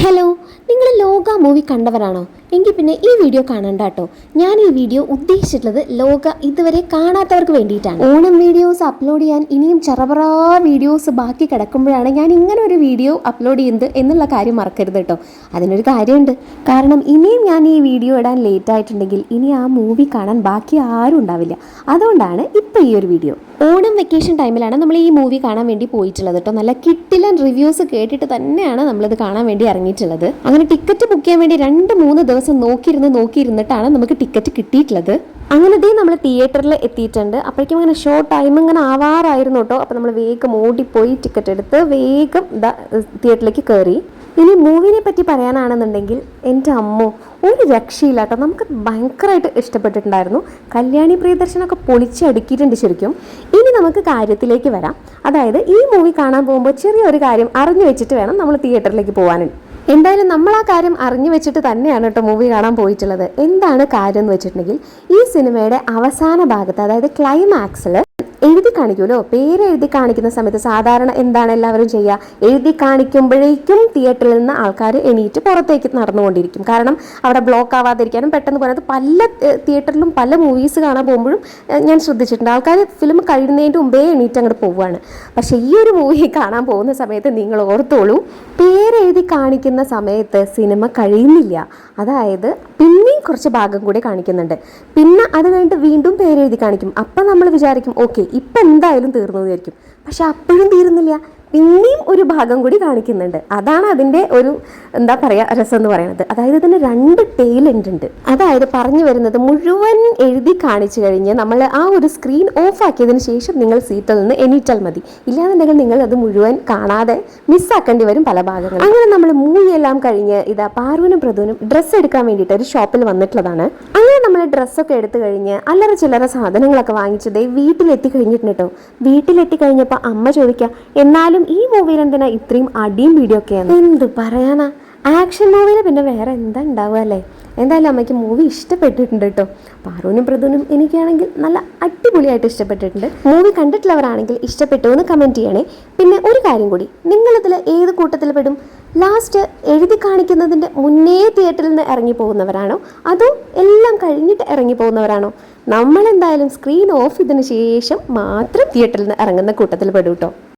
Hello, നിങ്ങൾ ലോക movie കണ്ടവരാണോ? എങ്കിൽ പിന്നെ ഈ വീഡിയോ കാണണ്ട കേട്ടോ. ഞാൻ ഈ വീഡിയോ ഉദ്ദേശിച്ചിട്ടുള്ളത് ലോക ഇതുവരെ കാണാത്തവർക്ക് വേണ്ടിയിട്ടാണ്. ഓണം വീഡിയോസ് അപ്ലോഡ് ചെയ്യാൻ ഇനിയും ചെറപറാ വീഡിയോസ് ബാക്കി കിടക്കുമ്പോഴാണ് ഞാൻ ഇങ്ങനെ ഒരു വീഡിയോ അപ്ലോഡ് ചെയ്യുന്നത് എന്നുള്ള കാര്യം മറക്കരുത് കേട്ടോ. അതിനൊരു കാര്യമുണ്ട്. കാരണം ഇനിയും ഞാൻ ഈ വീഡിയോ ഇടാൻ ലേറ്റ് ആയിട്ടുണ്ടെങ്കിൽ ഇനി ആ മൂവി കാണാൻ ബാക്കി ആരും ഉണ്ടാവില്ല. അതുകൊണ്ടാണ് ഇപ്പോൾ ഈ ഒരു വീഡിയോ. ഓണം വെക്കേഷൻ ടൈമിലാണ് നമ്മൾ ഈ മൂവി കാണാൻ വേണ്ടി പോയിട്ടുള്ളത് കേട്ടോ. നല്ല കിട്ടിലൻ റിവ്യൂസ് കേട്ടിട്ട് തന്നെയാണ് നമ്മളിത് കാണാൻ വേണ്ടി ഇറങ്ങിയിട്ടുള്ളത്. അങ്ങനെ ടിക്കറ്റ് ബുക്ക് ചെയ്യാൻ വേണ്ടി 2-3 ദിവസം നോക്കിയിരുന്നിട്ടാണ് നമുക്ക് ടിക്കറ്റ് കിട്ടിയിട്ടുള്ളത്. അങ്ങനെ നമ്മൾ തിയേറ്ററിൽ എത്തിയിട്ടുണ്ട്. അപ്പോഴേക്കും അങ്ങനെ ഷോ ടൈം ഇങ്ങനെ ആവാറായിരുന്നു കേട്ടോ. അപ്പോൾ നമ്മൾ വേഗം ഓടിപ്പോയി ടിക്കറ്റ് എടുത്ത് വേഗം തിയേറ്ററിലേക്ക് കയറി. ഇനി മൂവിനെ പറ്റി പറയാനാണെന്നുണ്ടെങ്കിൽ എൻ്റെ അമ്മോ ഒരു രക്ഷയില്ല കേട്ടോ. നമുക്ക് ഭയങ്കരമായിട്ട് ഇഷ്ടപ്പെട്ടിട്ടുണ്ടായിരുന്നു. കല്യാണി പ്രിയദർശനൊക്കെ പൊളിച്ചടുക്കിയിട്ടുണ്ട് ശരിക്കും. ഇനി നമുക്ക് കാര്യത്തിലേക്ക് വരാം. അതായത് ഈ മൂവി കാണാൻ പോകുമ്പോൾ ചെറിയൊരു കാര്യം അറിഞ്ഞു വെച്ചിട്ട് വേണം നമ്മൾ തിയേറ്ററിലേക്ക് പോകാനും. എന്തായാലും നമ്മൾ ആ കാര്യം അറിഞ്ഞു വെച്ചിട്ട് തന്നെയാണ് കേട്ടോ മൂവി കാണാൻ പോയിട്ടുള്ളത്. എന്താണ് കാര്യം എന്ന് വെച്ചിട്ടുണ്ടെങ്കിൽ ഈ സിനിമയുടെ അവസാന ഭാഗത്ത്, അതായത് ക്ലൈമാക്സിൽ എഴുതി കാണിക്കുമല്ലോ, പേര് എഴുതി കാണിക്കുന്ന സമയത്ത് സാധാരണ എന്താണ് എല്ലാവരും ചെയ്യുക, എഴുതി കാണിക്കുമ്പോഴേക്കും തിയേറ്ററിൽ നിന്ന് ആൾക്കാർ എണീറ്റ് പുറത്തേക്ക് നടന്നുകൊണ്ടിരിക്കും. കാരണം അവിടെ ബ്ലോക്ക് ആവാതിരിക്കാനും പെട്ടെന്ന് പോകുന്നത്. പല തിയേറ്ററിലും പല മൂവീസ് കാണാൻ പോകുമ്പോഴും ഞാൻ ശ്രദ്ധിച്ചിട്ടുണ്ട്, ആൾക്കാർ ഫിലിം കഴിയുന്നതിൻ്റെ മുമ്പേ എണീറ്റ് അങ്ങോട്ട് പോവുകയാണ്. പക്ഷേ ഈ ഒരു മൂവി കാണാൻ പോകുന്ന സമയത്ത് നിങ്ങൾ ഓർത്തോളൂ, പേരെഴുതി കാണിക്കുന്ന സമയത്ത് സിനിമ കഴിയുന്നില്ല. അതായത് പിന്നെയും കുറച്ച് ഭാഗം കൂടി കാണിക്കുന്നുണ്ട്. പിന്നെ അത് കഴിഞ്ഞിട്ട് വീണ്ടും പേരെഴുതി കാണിക്കും. അപ്പം നമ്മൾ വിചാരിക്കും ഓക്കെ ഇപ്പം എന്തായാലും തീർന്നു വിചാരിക്കും. പക്ഷെ അപ്പോഴും തീരുന്നില്ല, പിന്നെയും ഒരു ഭാഗം കൂടി കാണിക്കുന്നുണ്ട്. അതാണ് അതിൻ്റെ ഒരു എന്താ പറയുക രസം എന്ന് പറയുന്നത്. അതായത് ഇതിന് 2 ടെയിൽ എൻഡ് ഉണ്ട്. അതായത് പറഞ്ഞു വരുന്നത് മുഴുവൻ എഴുതി കാണിച്ചു കഴിഞ്ഞ് നമ്മൾ ആ ഒരു സ്ക്രീൻ ഓഫ് ആക്കിയതിന് ശേഷം നിങ്ങൾ സീറ്റിൽ നിന്ന് എണീറ്റാൽ മതി. ഇല്ലാന്നുണ്ടെങ്കിൽ നിങ്ങൾ അത് മുഴുവൻ കാണാതെ മിസ്സാക്കേണ്ടി വരും പല ഭാഗങ്ങൾ. അങ്ങനെ നമ്മൾ മൂവി എല്ലാം കഴിഞ്ഞ് പാറുവിനും പ്രതുവിനും ഡ്രസ്സ് എടുക്കാൻ വേണ്ടിയിട്ട് ഒരു ഷോപ്പിൽ വന്നിട്ടുള്ളതാണ്. അങ്ങനെ നമ്മൾ ഡ്രസ്സൊക്കെ എടുത്തു കഴിഞ്ഞ് അല്ലറ ചില്ലറ സാധനങ്ങളൊക്കെ വാങ്ങിച്ചത് വീട്ടിലെത്തി കഴിഞ്ഞിട്ടുണ്ട് കേട്ടോ. വീട്ടിലെത്തി കഴിഞ്ഞപ്പോൾ അമ്മ ചോദിക്കുക, എന്നാലും ഈ മൂവിയിൽ എന്തിനാ ഇത്രയും അടിയും വീഡിയോ ഒക്കെയാണ്? എന്ത് പറയാനാ, ആക്ഷൻ മൂവിയിൽ പിന്നെ വേറെ എന്താ ഉണ്ടാവുക അല്ലേ? എന്തായാലും അമ്മയ്ക്ക് മൂവി ഇഷ്ടപ്പെട്ടിട്ടുണ്ട് കേട്ടോ. പാറുവിനും പ്രതുവിനും എനിക്കാണെങ്കിൽ നല്ല അടിപൊളിയായിട്ട് ഇഷ്ടപ്പെട്ടിട്ടുണ്ട്. മൂവി കണ്ടിട്ടുള്ളവരാണെങ്കിൽ ഇഷ്ടപ്പെട്ടു എന്ന് കമൻറ്റ് ചെയ്യണേ. പിന്നെ ഒരു കാര്യം കൂടി, നിങ്ങളിതിൽ ഏത് കൂട്ടത്തിൽ പെടും? ലാസ്റ്റ് എഴുതി കാണിക്കുന്നതിൻ്റെ മുന്നേ തിയേറ്ററിൽ നിന്ന് ഇറങ്ങി പോകുന്നവരാണോ, അതോ എല്ലാം കഴിഞ്ഞിട്ട് ഇറങ്ങി പോകുന്നവരാണോ? നമ്മളെന്തായാലും സ്ക്രീൻ ഓഫ് ചെയ്തതിന് ശേഷം മാത്രം തിയേറ്ററിൽ നിന്ന് ഇറങ്ങുന്ന കൂട്ടത്തിൽ പെടും കേട്ടോ.